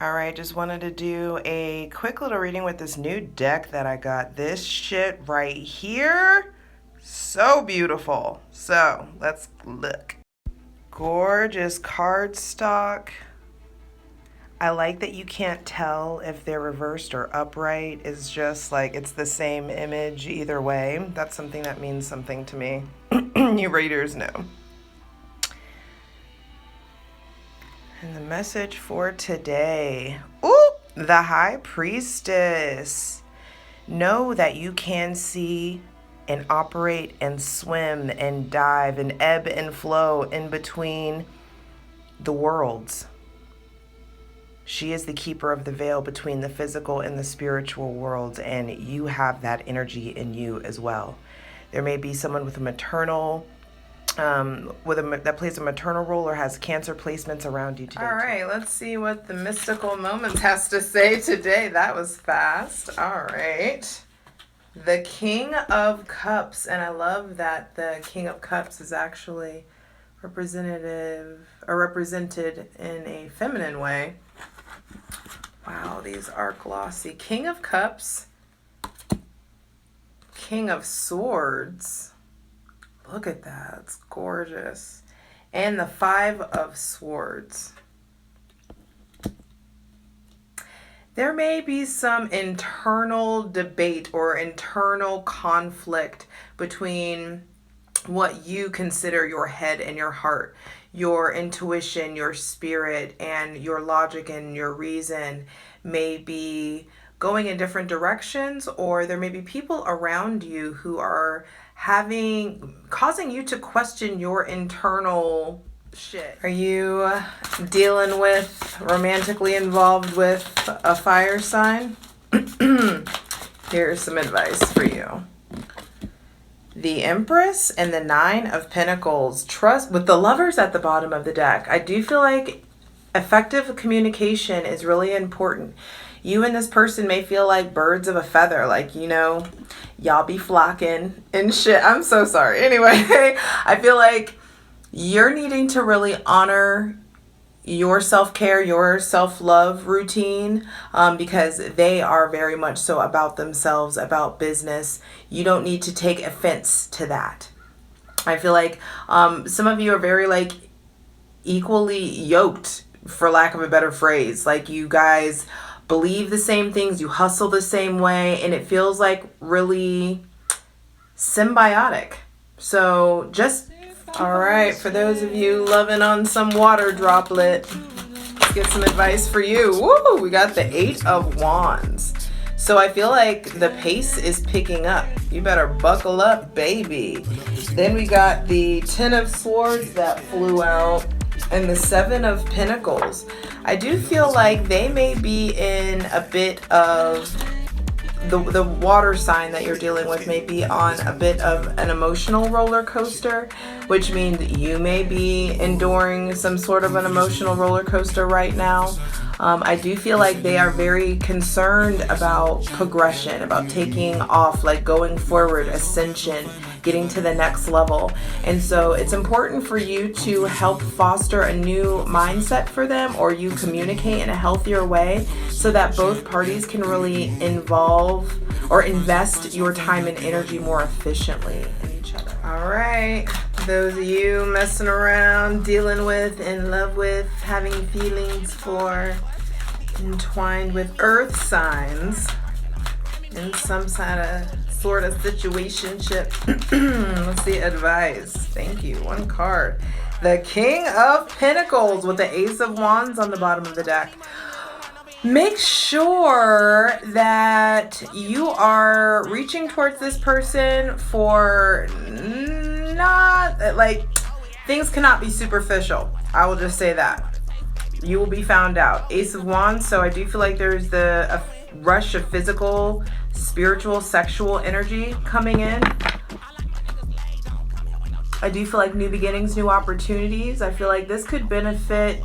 Alright, just wanted to do a quick little reading with this new deck that I got. This shit right here, so beautiful. So, let's look. Gorgeous cardstock. I like that you can't tell if they're reversed or upright. It's just like it's the same image either way. That's something that means something to me. You readers know. And the message for today. Ooh, the High Priestess. Know that you can see and operate and swim and dive and ebb and flow in between the worlds. She is the keeper of the veil between the physical and the spiritual worlds, and you have that energy in you as well. There may be someone with a maternal that plays a maternal role or has Cancer placements around you today. All right, let's see what the Mystical Moments has to say today. That was fast. All right. The King of Cups, and I love that the King of Cups is actually represented in a feminine way. Wow, these are glossy. King of Cups, King of Swords. Look at that. It's gorgeous. And the Five of Swords. There may be some internal debate or internal conflict between what you consider your head and your heart, your intuition, your spirit, and your logic and your reason may be going in different directions, or there may be people around you who are causing you to question your internal shit. Are you dealing with, romantically involved with a fire sign? Here's some advice for you. The Empress and the Nine of Pentacles. Trust with the Lovers at the bottom of the deck. I do feel like effective communication is really important. You and this person may feel like birds of a feather, like, you know, y'all be flocking and shit. I'm so sorry. Anyway, I feel like you're needing to really honor your self-care, your self-love routine, because they are very much so about themselves, about business. You don't need to take offense to that. I feel like some of you are very like equally yoked, for lack of a better phrase. Like you guys believe the same things, you hustle the same way, and it feels like really symbiotic. So just, all right, for those of you loving on some water droplet, let's get some advice for you. Woo, we got the Eight of Wands. So I feel like the pace is picking up. You better buckle up, baby. Then we got the Ten of Swords that flew out and the Seven of Pentacles. I do feel like they may be in a bit of the water sign that you're dealing with may be on a bit of an emotional roller coaster, which means you may be enduring some sort of an emotional roller coaster right now. I do feel like they are very concerned about progression, about taking off, like going forward, ascension, getting to the next level. And so it's important for you to help foster a new mindset for them, or you communicate in a healthier way so that both parties can really involve or invest your time and energy more efficiently in each other. All right, those of you messing around, dealing with, in love with, having feelings for, entwined with earth signs in some sort of situationship. Let's see, advice. Thank you. One card. The King of Pentacles with the Ace of Wands on the bottom of the deck. Make sure that you are reaching towards this person for not, like, things cannot be superficial. I will just say that. You will be found out. Ace of Wands, so I do feel like there's a rush of physical, spiritual, sexual energy coming in. I do feel like new beginnings, new opportunities. I feel like this could benefit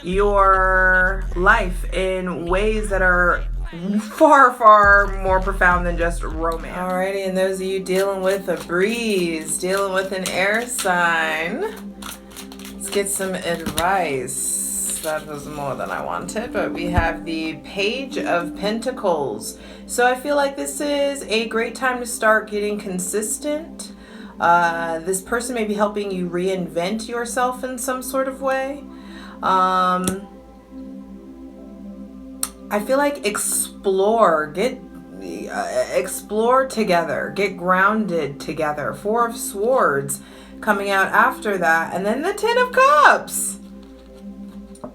your life in ways that are far, far more profound than just romance. Alrighty, and those of you dealing with a breeze, dealing with an air sign, let's get some advice. that was more than I wanted, but we have the Page of Pentacles. So I feel like this is a great time to start getting consistent. This person may be helping you reinvent yourself in some sort of way. I feel like explore together, get grounded together. Four of Swords coming out after that, and then the Ten of Cups.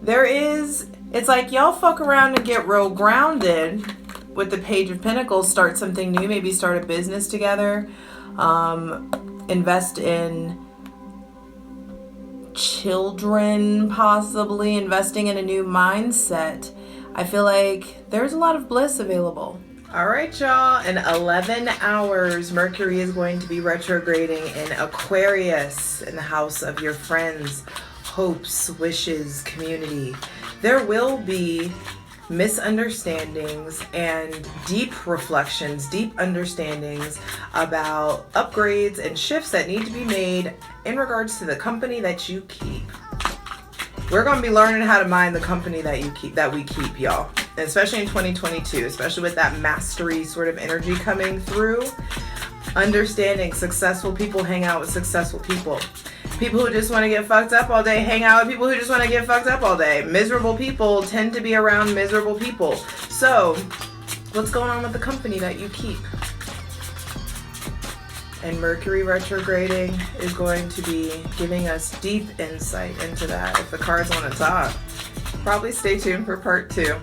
It's like y'all fuck around and get real grounded with the Page of Pentacles, start something new, maybe start a business together, invest in children, possibly investing in a new mindset. I feel like there's a lot of bliss available. All right, y'all. In 11 hours, Mercury is going to be retrograding in Aquarius, in the house of your friends, hopes, wishes, community. There will be misunderstandings and deep reflections, deep understandings about upgrades and shifts that need to be made in regards to the company that you keep. We're going to be learning how to mind the company that we keep, y'all. Especially in 2022, especially with that mastery sort of energy coming through. Understanding successful people hang out with successful people. People who just want to get fucked up all day hang out with people who just want to get fucked up all day. Miserable people tend to be around miserable people. So, what's going on with the company that you keep? And Mercury retrograding is going to be giving us deep insight into that. If the cards want to talk, probably stay tuned for part 2.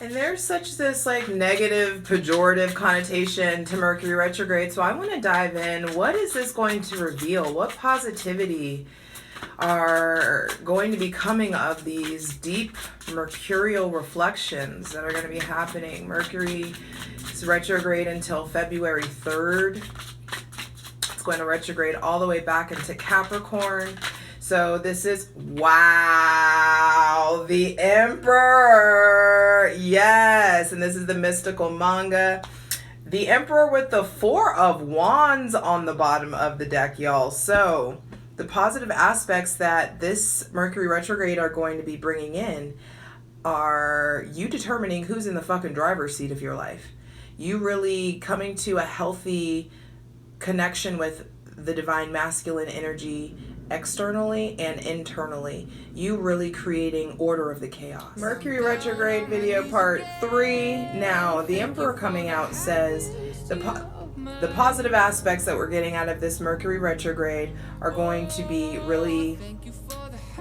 And there's such this like negative, pejorative connotation to Mercury retrograde. So I want to dive in. What is this going to reveal? What positivity are going to be coming of these deep mercurial reflections that are going to be happening? Mercury is retrograde until February 3rd. It's going to retrograde all the way back into Capricorn. So this is, wow, the Emperor. Yes, and this is the mystical manga. The Emperor with the 4 of Wands on the bottom of the deck, y'all. So the positive aspects that this Mercury retrograde are going to be bringing in are you determining who's in the fucking driver's seat of your life. You really coming to a healthy connection with the divine masculine energy externally and internally. You really creating order of the chaos. Mercury retrograde video part 3. Now, the Emperor coming out says the positive aspects that we're getting out of this Mercury retrograde are going to be really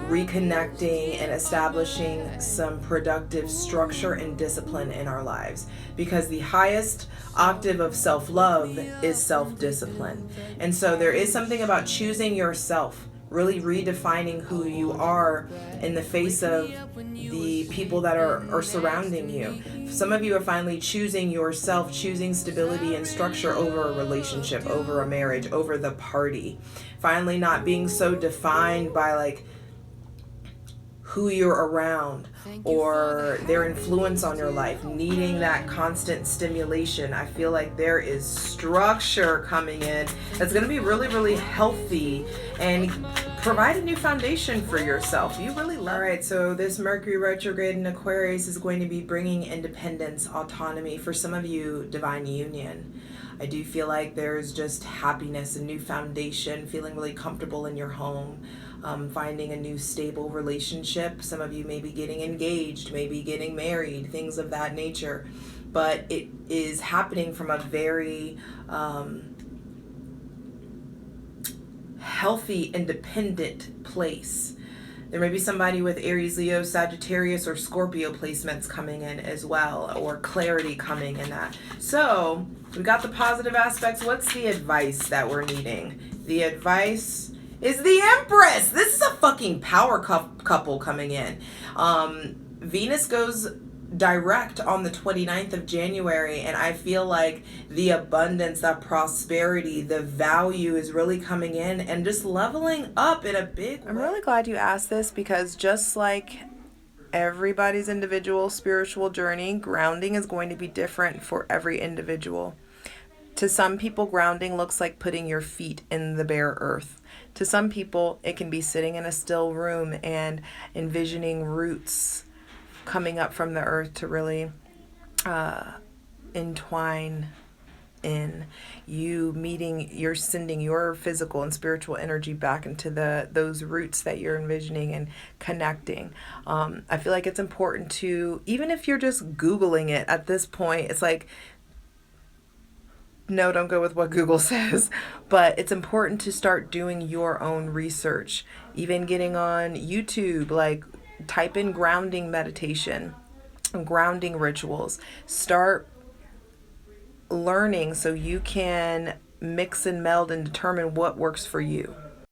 reconnecting and establishing some productive structure and discipline in our lives, because the highest octave of self-love is self-discipline. And so there is something about choosing yourself, really redefining who you are in the face of the people that are surrounding you. Some of you are finally choosing yourself, choosing stability and structure over a relationship, over a marriage, over the party. Finally not being so defined by like who you're around or their influence on your life, needing that constant stimulation. I feel like there is structure coming in that's going to be really, really healthy and provide a new foundation for yourself. You really love. All right, so this Mercury retrograde in Aquarius is going to be bringing independence, autonomy. For some of you, divine union. I do feel like there's just happiness, a new foundation, feeling really comfortable in your home. Finding a new stable relationship. Some of you may be getting engaged, maybe getting married, things of that nature. But it is happening from a very healthy, independent place. There may be somebody with Aries, Leo, Sagittarius, or Scorpio placements coming in as well, or clarity coming in that. So we got the positive aspects. What's the advice that we're needing? The advice is the Empress. This is a fucking power couple coming in. Venus goes direct on the 29th of January, and I feel like the abundance, the prosperity, the value is really coming in and just leveling up in a big way. I'm really glad you asked this, because just like everybody's individual spiritual journey, grounding is going to be different for every individual. To some people, grounding looks like putting your feet in the bare earth. To some people, it can be sitting in a still room and envisioning roots coming up from the earth to really entwine in you meeting, you're sending your physical and spiritual energy back into those roots that you're envisioning and connecting. I feel like it's important to, even if you're just Googling it at this point, it's like, no, don't go with what Google says, but it's important to start doing your own research. Even getting on YouTube, like type in grounding meditation, grounding rituals. Start learning so you can mix and meld and determine what works for you.